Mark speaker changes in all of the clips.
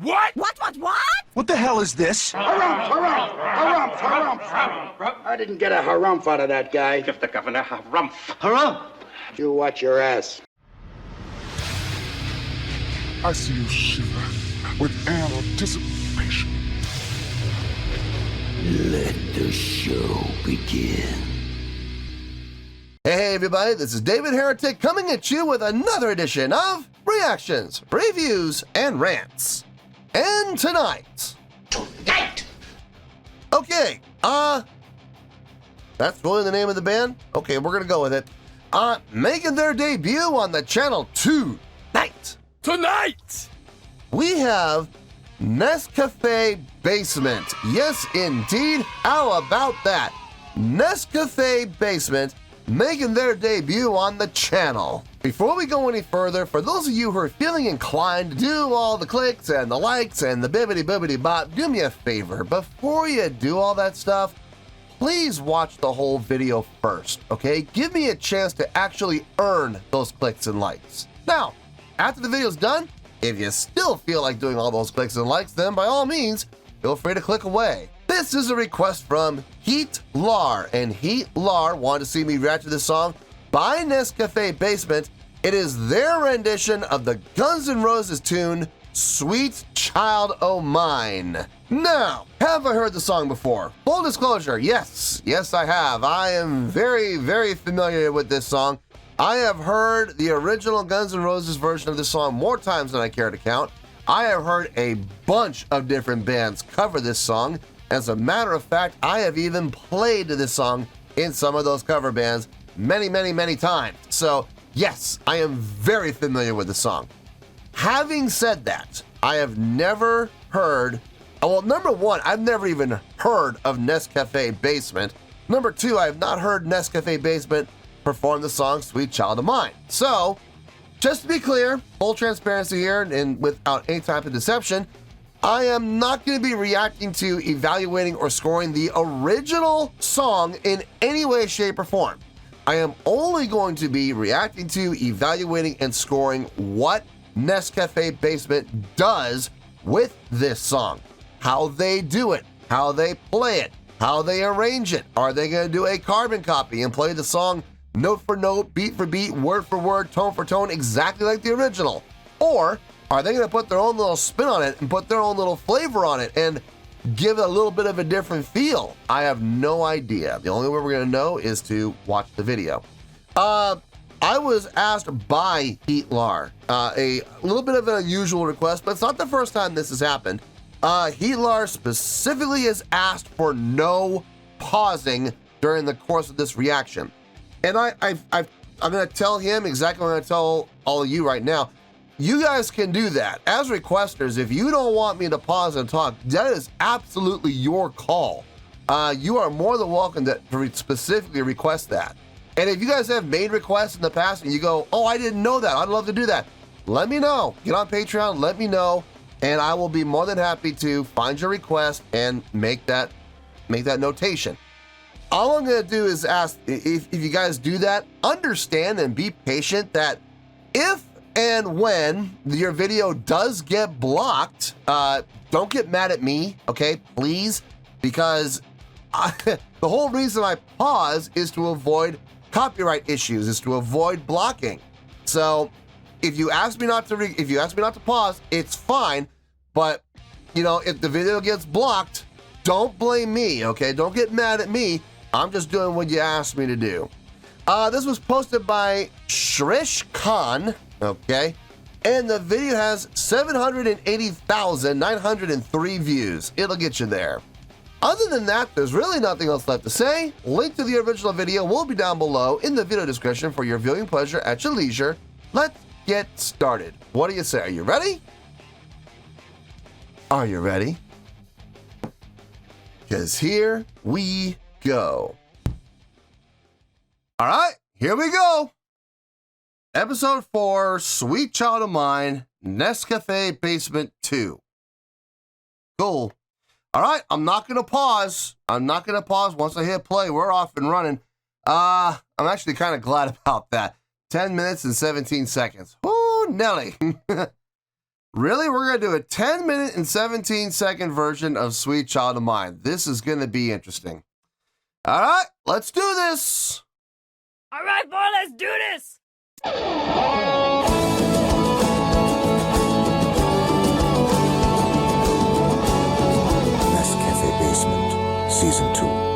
Speaker 1: What?
Speaker 2: What?
Speaker 3: What the hell is this?
Speaker 4: Harumph. I didn't get a harumph out of that guy.
Speaker 1: Give the governor harumph.
Speaker 3: Harumph!
Speaker 4: You watch your ass.
Speaker 5: I see you shiver with anticipation.
Speaker 6: Let the show begin.
Speaker 7: Hey everybody, this is David Heretic coming at you with another edition of Reactions, Reviews, and Rants. And tonight... Okay, that's really the name of the band? Okay, we're gonna go with it. Making their debut on the channel tonight, we have Nescafe Basement. Yes, indeed. How about that? Nescafe Basement making their debut on the channel. Before we go any further, for those of you who are feeling inclined to do all the clicks and the likes and the bibbity bop, do me a favor. Before you do all that stuff, please watch the whole video first, okay? Give me a chance to actually earn those clicks and likes. Now, after the video's done, if you still feel like doing all those clicks and likes, then by all means, feel free to click away. This is a request from Heatlar, and Heatlar wanted to see me react to this song by Nescafe Basement. It is their rendition of the Guns N' Roses tune, Sweet Child O' Mine. Now, have I heard the song before? Full disclosure, yes, I have. I am very familiar with this song. I have heard the original Guns N' Roses version of this song more times than I care to count. I have heard a bunch of different bands cover this song. As a matter of fact, I have even played this song in some of those cover bands many times. So yes, I am very familiar with the song. Having said that, I have never heard, well, number one, I've never even heard of Nescafe Basement. Number two, I have not heard Nescafe Basement perform the song Sweet Child O' Mine. So, just to be clear, full transparency here and without any type of deception, I am not going to be reacting to, evaluating, or scoring the original song in any way, shape, or form. I am only going to be reacting to, evaluating, and scoring what Nescafe Basement does with this song. How they do it, how they play it, how they arrange it. Are they going to do a carbon copy and play the song note for note, beat for beat, word for word, tone for tone, exactly like the original? Or are they going to put their own little spin on it and put their own little flavor on it and give it a little bit of a different feel? I have no idea. The only way we're going to know is to watch the video. I was asked by Heatlar, a little bit of an unusual request, but it's not the first time this has happened. Heatlar specifically has asked for no pausing during the course of this reaction. And I'm going to tell him exactly what I'm going to tell all of you right now. You guys can do that. As requesters, if you don't want me to pause and talk, that is absolutely your call. You are more than welcome to specifically request that. And if you guys have made requests in the past and you go, oh, I didn't know that, I'd love to do that, let me know. Get on Patreon, let me know, and I will be more than happy to find your request and make that notation. All I'm going to do is ask, if you guys do that, understand and be patient that if and when your video does get blocked, don't get mad at me, okay, please, because the whole reason I pause is to avoid copyright issues, is to avoid blocking. So if you ask me not to pause, it's fine, but you know, if the video gets blocked, don't blame me, okay? Don't get mad at me. I'm just doing what you asked me to do. This was posted by Shrish Khan, okay? And the video has 780,903 views. It'll get you there. Other than that, there's really nothing else left to say. Link to the original video will be down below in the video description for your viewing pleasure at your leisure. Let's get started. What do you say? Are you ready? Are you ready? Because here we go. All right, here we go. Episode 4, Sweet Child O' Mine, Nescafe Basement 2. Cool. All right, I'm not going to pause. Once I hit play. We're off and running. I'm actually kind of glad about that. 10 minutes and 17 seconds. Ooh, Nelly. Really? We're going to do a 10-minute and 17-second version of Sweet Child of Mine. This is going to be interesting. All right, let's do this.
Speaker 1: All right, boy, let's do this.
Speaker 6: Nescafe Basement, Season 2.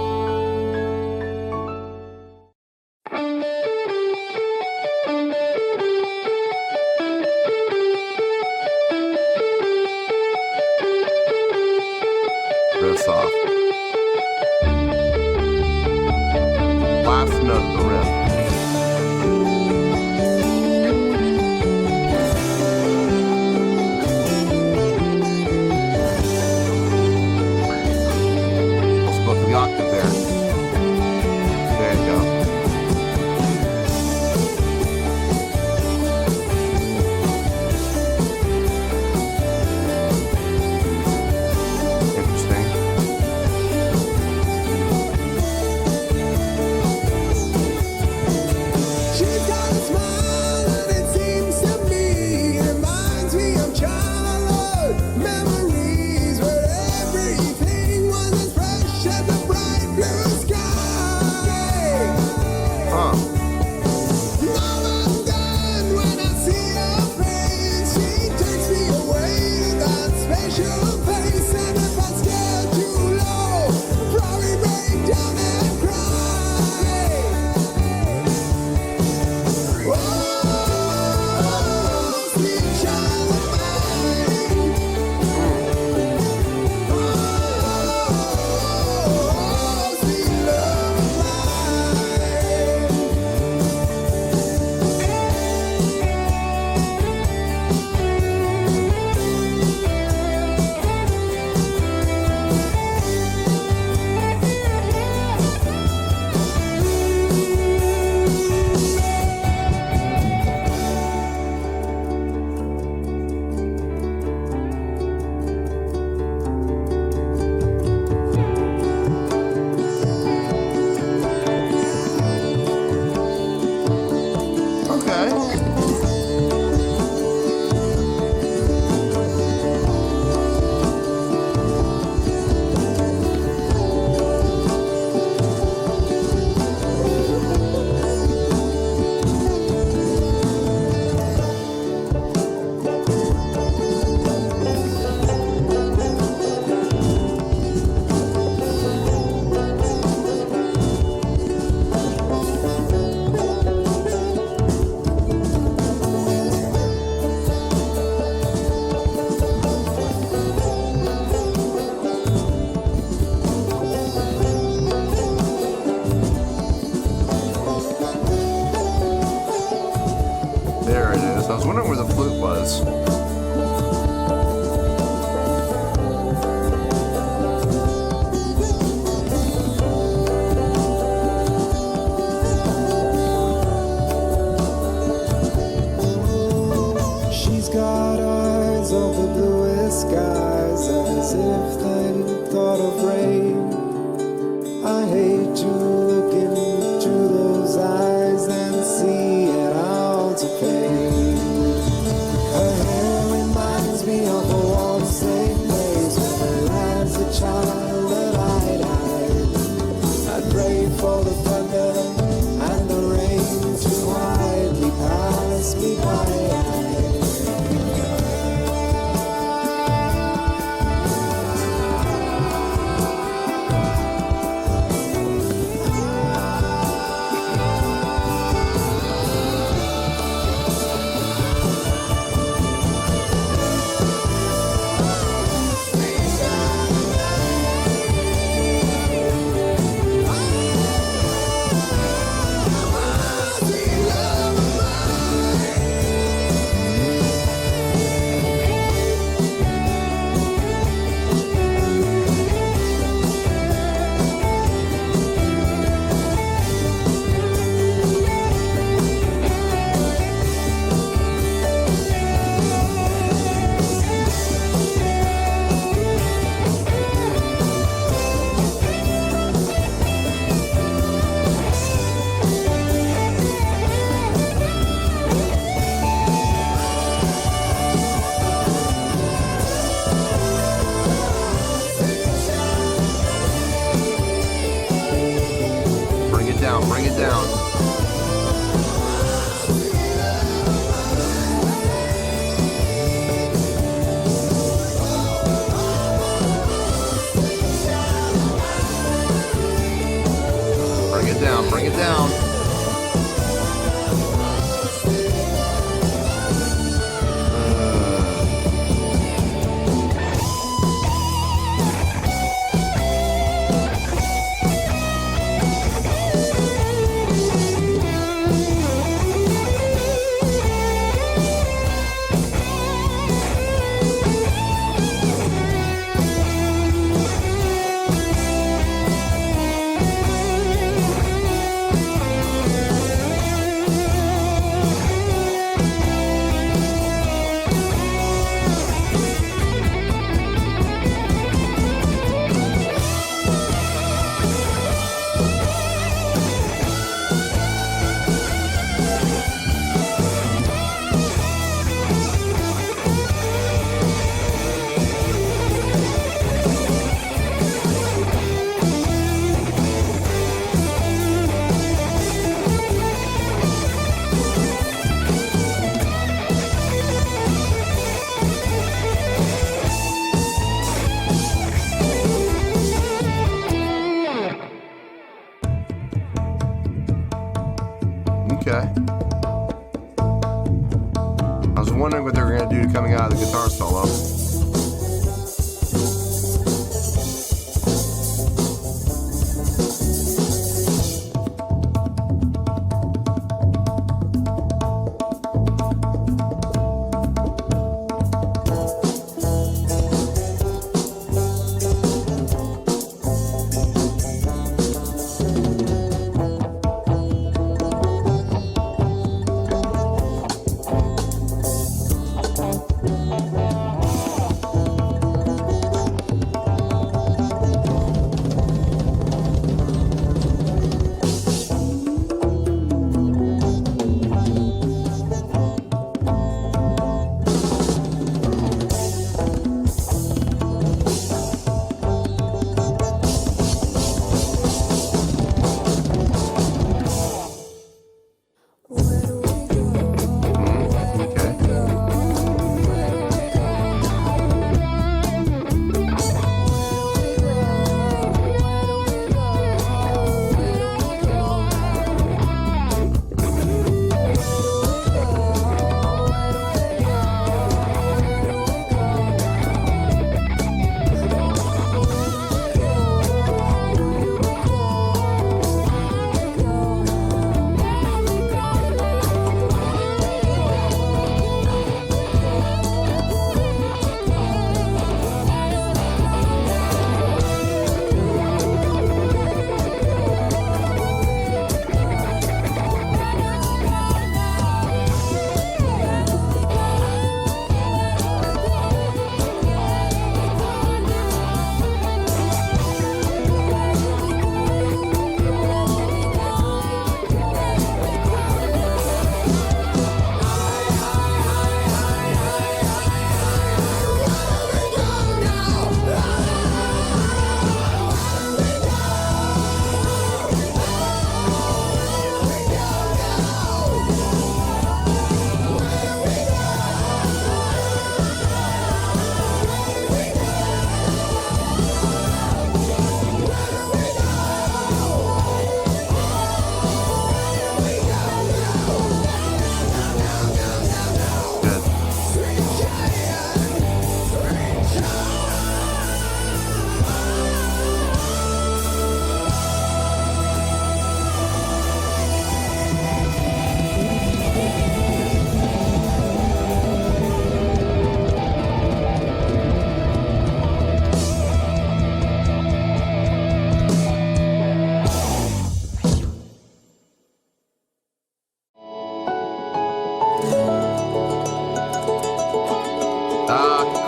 Speaker 7: Riffs off. Last note of the riff. Let's go to the octave there. There you go. Interesting.
Speaker 2: She's got a smile and it seems to me it reminds me of childhood memories where everything was as fresh as the bright blue sky.
Speaker 7: Huh.
Speaker 2: Now and then when I see her face, she takes me away to that special place. And if I stare too low, probably break down and cry. Oh, sweet child of mine. Oh, sweet love of mine.
Speaker 7: Okay. There it is. I was wondering where the flute was.
Speaker 2: She's got eyes of the bluest skies, as if they thought of rain. I hate to look into those eyes and see it out of pain. Her hair reminds me of a waltzing place where as a child that I died. I prayed for the thunder and the rain to quietly pass me by.
Speaker 7: down, bring it down. Bring it down, bring it down. Okay. I was wondering what they were going to do coming out of the guitar solo.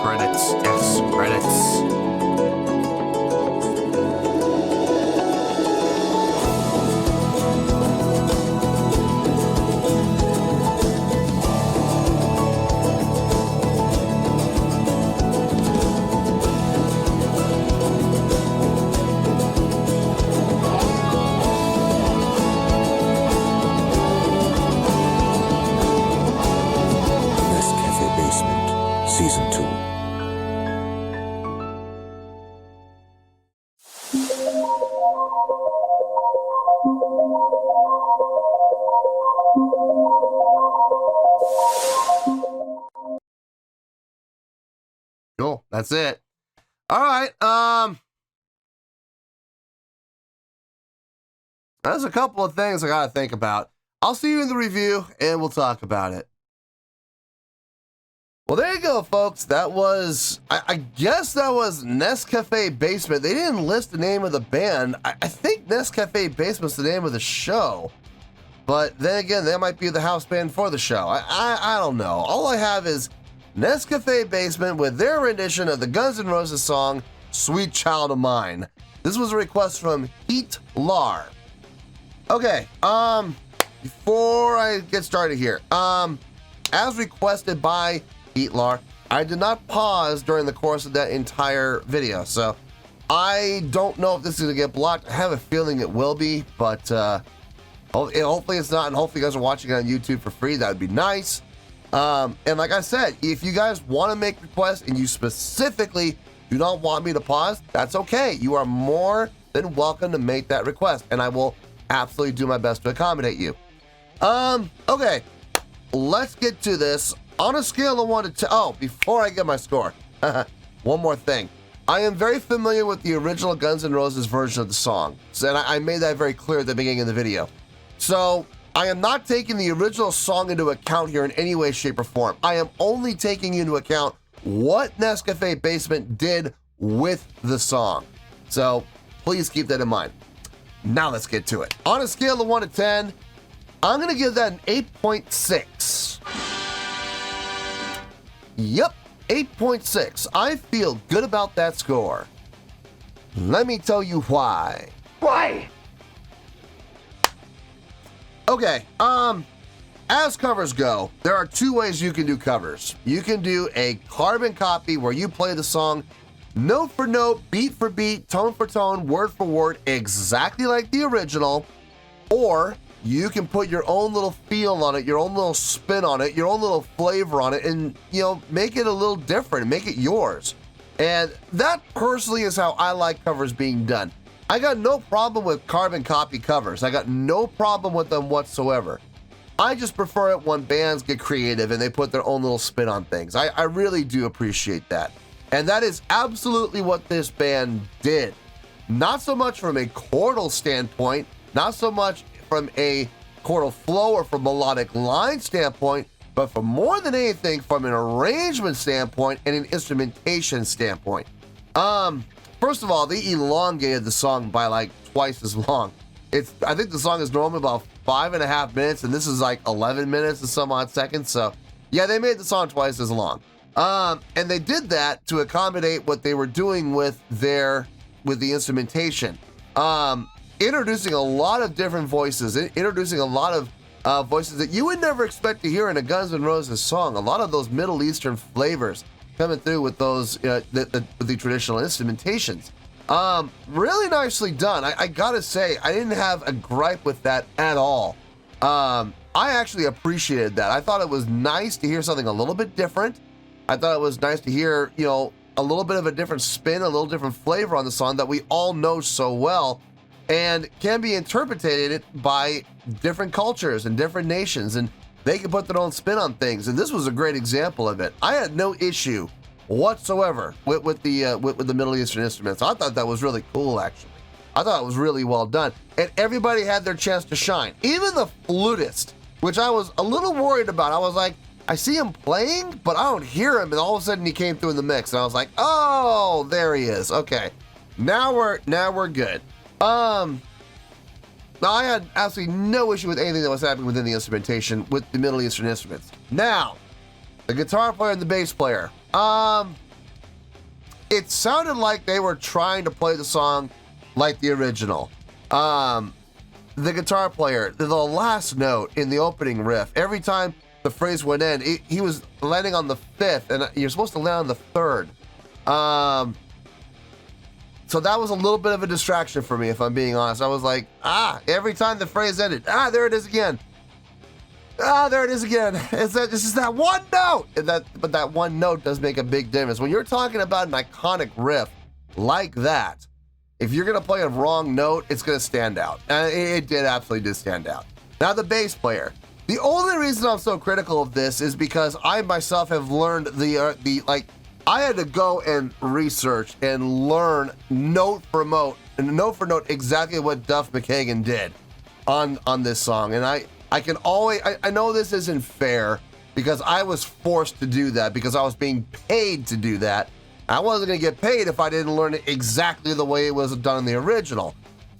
Speaker 7: Credits. Yes, credits. Cool. That's it. All right. There's a couple of things I gotta think about. I'll see you in the review, and we'll talk about it. Well, there you go, folks. That was, I guess that was Nescafe Basement. They didn't list the name of the band. I think Nescafe Basement's the name of the show. But then again, they might be the house band for the show. I don't know. All I have is Nescafe Basement with their rendition of the Guns N' Roses song, Sweet Child of Mine. This was a request from Heatlar. Okay, before I get started here, as requested by Heatlar, I did not pause during the course of that entire video, so I don't know if this is going to get blocked. I have a feeling it will be, but hopefully it's not, and hopefully you guys are watching it on YouTube for free. That would be nice. And like I said, if you guys want to make requests and you specifically do not want me to pause, that's okay. You are more than welcome to make that request, and I will absolutely do my best to accommodate you. Okay, let's get to this. On a scale of 1 to 10, oh, before I get my score, one more thing. I am very familiar with the original Guns N' Roses version of the song, and I made that very clear at the beginning of the video. So I am not taking the original song into account here in any way, shape, or form. I am only taking into account what Nescafe Basement did with the song. So please keep that in mind. Now let's get to it. On a scale of 1 to 10, I'm going to give that an 8.6. Yep, 8.6. I feel good about that score. Let me tell you why.
Speaker 4: Why?
Speaker 7: Okay, as covers go, there are two ways you can do covers. You can do a carbon copy where you play the song note for note, beat for beat, tone for tone, word for word, exactly like the original, or you can put your own little feel on it, your own little spin on it, your own little flavor on it, and, you know, make it a little different, make it yours. And that personally is how I like covers being done. I got no problem with carbon copy covers. I got no problem with them whatsoever. I just prefer it when bands get creative and they put their own little spin on things. I really do appreciate that. And that is absolutely what this band did. Not so much from a chordal standpoint, not so much from a chordal flow or from melodic line standpoint, but for more than anything from an arrangement standpoint and an instrumentation standpoint. First of all, they elongated the song by like twice as long. I think the song is normally about 5.5 minutes, and this is like 11 minutes and some odd seconds. So yeah, they made the song twice as long. And they did that to accommodate what they were doing with the instrumentation. Introducing a lot of different voices, introducing a lot of voices that you would never expect to hear in a Guns N' Roses song. A lot of those Middle Eastern flavors coming through with those the traditional instrumentations. Really nicely done. I gotta say, I didn't have a gripe with that at all. I actually appreciated that. I thought it was nice to hear something a little bit different. I thought it was nice to hear, you know, a little bit of a different spin, a little different flavor on the song that we all know so well and can be interpreted by different cultures and different nations, and they can put their own spin on things. And this was a great example of it. I had no issue whatsoever with the Middle Eastern instruments. I thought that was really cool, actually. I thought it was really well done, and everybody had their chance to shine. Even the flutist, which I was a little worried about. I was like, I see him playing, but I don't hear him, and all of a sudden he came through in the mix, and I was like, oh, there he is. Okay, now we're good. Now I had absolutely no issue with anything that was happening within the instrumentation with the Middle Eastern instruments. Now, the guitar player and the bass player. It sounded like they were trying to play the song like the original. The guitar player, the last note in the opening riff, every time the phrase went in, he was landing on the fifth, and you're supposed to land on the third. So that was a little bit of a distraction for me, if I'm being honest. I was like, every time the phrase ended, there it is again. There it is again. It's just that one note. But that one note does make a big difference. When you're talking about an iconic riff like that, if you're going to play a wrong note, it's going to stand out. And it absolutely did stand out. Now, the bass player. The only reason I'm so critical of this is because I myself have learned I had to go and research and learn note for note exactly what Duff McKagan did on this song. And I can always, I know this isn't fair because I was forced to do that because I was being paid to do that. I wasn't going to get paid if I didn't learn it exactly the way it was done in the original.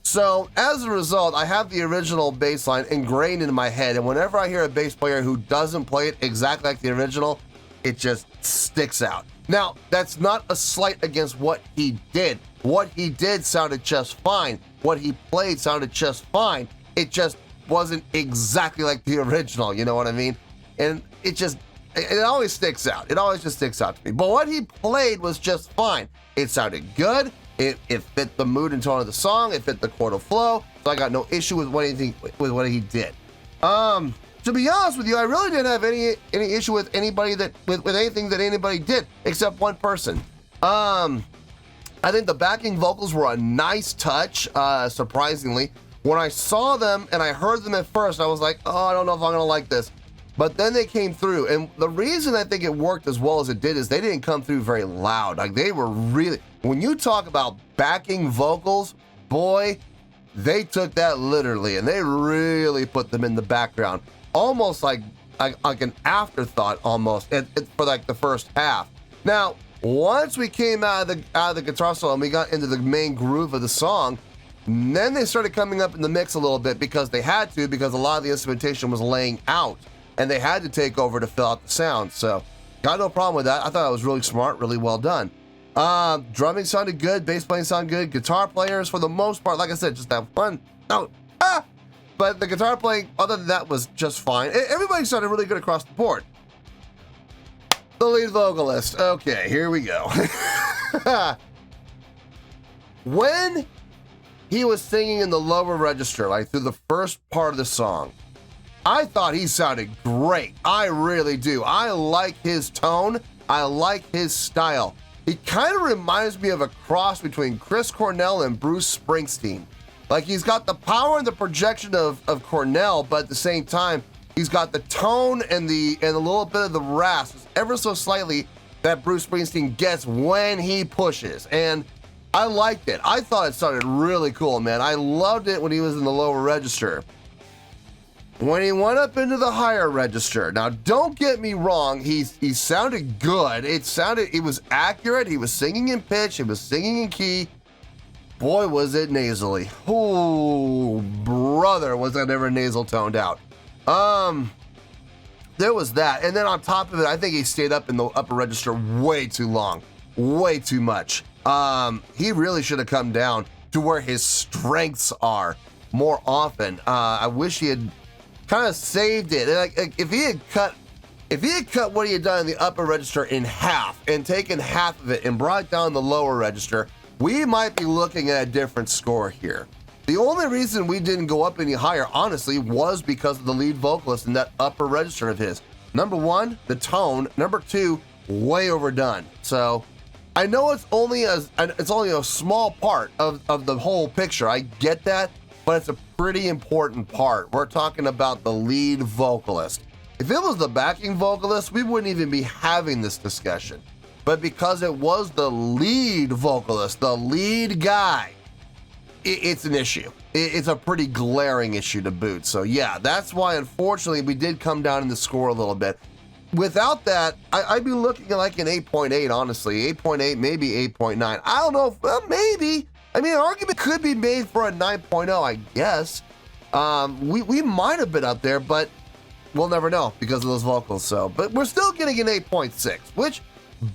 Speaker 7: So as a result, I have the original bass line ingrained in my head, and whenever I hear a bass player who doesn't play it exactly like the original, it just sticks out. Now, that's not a slight against what he did. What he did sounded just fine. What he played sounded just fine. It just wasn't exactly like the original, you know what I mean? And it always sticks out. It always just sticks out to me. But what he played was just fine. It sounded good. It fit the mood and tone of the song. It fit the chordal flow. So I got no issue with what he did. To be honest with you, I really didn't have any issue with anybody with anything that anybody did except one person. I think the backing vocals were a nice touch, surprisingly. When I saw them and I heard them at first, I was like, oh, I don't know if I'm gonna like this. But then they came through, and the reason I think it worked as well as it did is they didn't come through very loud. Like, they were really, when you talk about backing vocals, boy, they took that literally, and they really put them in the background, almost like an afterthought almost for like the first half. Now, once we came out of the guitar solo and we got into the main groove of the song, then they started coming up in the mix a little bit because they had to, because a lot of the instrumentation was laying out. And they had to take over to fill out the sound. So, got no problem with that. I thought it was really smart, really well done. Drumming sounded good, bass playing sounded good. Guitar players, for the most part, like I said, just that fun. But the guitar playing, other than that, was just fine. Everybody sounded really good across the board. The lead vocalist. Okay, here we go. When he was singing in the lower register, like through the first part of the song, I thought he sounded great. I really do. I like his tone. I like his style. He kind of reminds me of a cross between Chris Cornell and Bruce Springsteen. Like, he's got the power and the projection of Cornell, but at the same time, he's got the tone and a little bit of the rasp, ever so slightly, that Bruce Springsteen gets when he pushes. And I liked it. I thought it sounded really cool, man. I loved it when he was in the lower register. When he went up into the higher register, now don't get me wrong, he sounded good. It was accurate. He was singing in pitch. He was singing in key. Boy, was it nasally. Oh, brother, was that ever nasal toned out. There was that. And then on top of it, I think he stayed up in the upper register way too long, way too much. He really should have come down to where his strengths are more often. I wish he had kind of saved it. Like, if he had cut what he had done in the upper register in half and taken half of it and brought it down the lower register, we might be looking at a different score here. The only reason we didn't go up any higher, honestly, was because of the lead vocalist in that upper register of his. Number one, the tone. Number two, way overdone. So I know it's only a small part of the whole picture. I get that. But it's a pretty important part. We're talking about the lead vocalist. If it was the backing vocalist, we wouldn't even be having this discussion. But because it was the lead vocalist, the lead guy, it's an issue. It's a pretty glaring issue to boot. So yeah, that's why unfortunately we did come down in the score a little bit. Without that, I'd be looking at like an 8.8, honestly. 8.8, maybe 8.9. I don't know, maybe. I mean, an argument could be made for a 9.0, I guess. We might have been up there, but we'll never know because of those vocals. So, but we're still getting an 8.6, which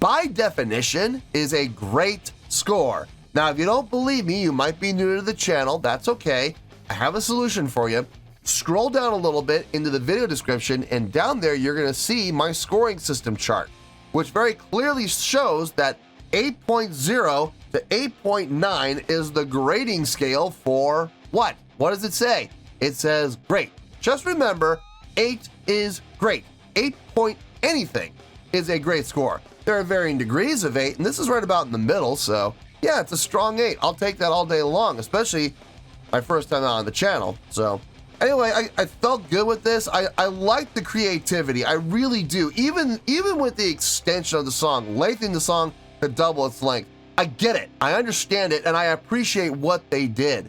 Speaker 7: by definition is a great score. Now, if you don't believe me, you might be new to the channel. That's okay. I have a solution for you. Scroll down a little bit into the video description, and down there you're going to see my scoring system chart, which very clearly shows that 8.0 to 8.9 is the grading scale for what? What does it say? It says great. Just remember, 8 is great. 8 point anything is a great score. There are varying degrees of 8, and this is right about in the middle, so yeah, it's a strong 8. I'll take that all day long, especially my first time out on the channel. So Anyway, I felt good with this. I like the creativity. I really do. Even with the extension of the song, lengthening the song to double its length. I get it. I understand it, and I appreciate what they did.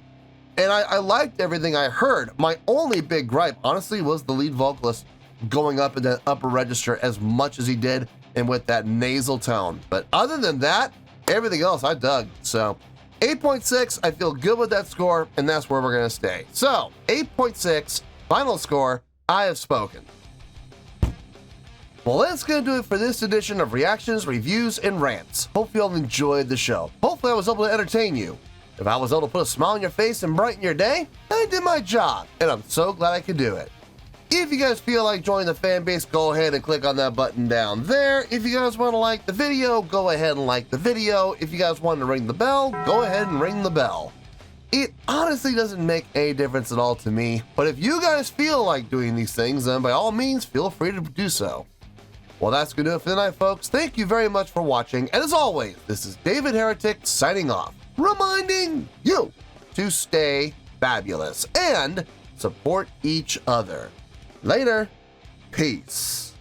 Speaker 7: And I liked everything I heard. My only big gripe, honestly, was the lead vocalist going up in the upper register as much as he did and with that nasal tone. But other than that, everything else I dug. So 8.6, I feel good with that score, and that's where we're going to stay. So 8.6, final score, I have spoken. Well, that's going to do it for this edition of Reactions, Reviews, and Rants. Hope you all enjoyed the show. Hopefully I was able to entertain you. If I was able to put a smile on your face and brighten your day, I did my job, and I'm so glad I could do it. If you guys feel like joining the fan base, go ahead and click on that button down there. If you guys want to like the video, go ahead and like the video. If you guys want to ring the bell, go ahead and ring the bell. It honestly doesn't make any difference at all to me, but if you guys feel like doing these things, then by all means, feel free to do so. Well, that's going to do it for tonight, folks. Thank you very much for watching, and as always, this is David Heretic signing off, reminding you to stay fabulous and support each other. Later. Peace.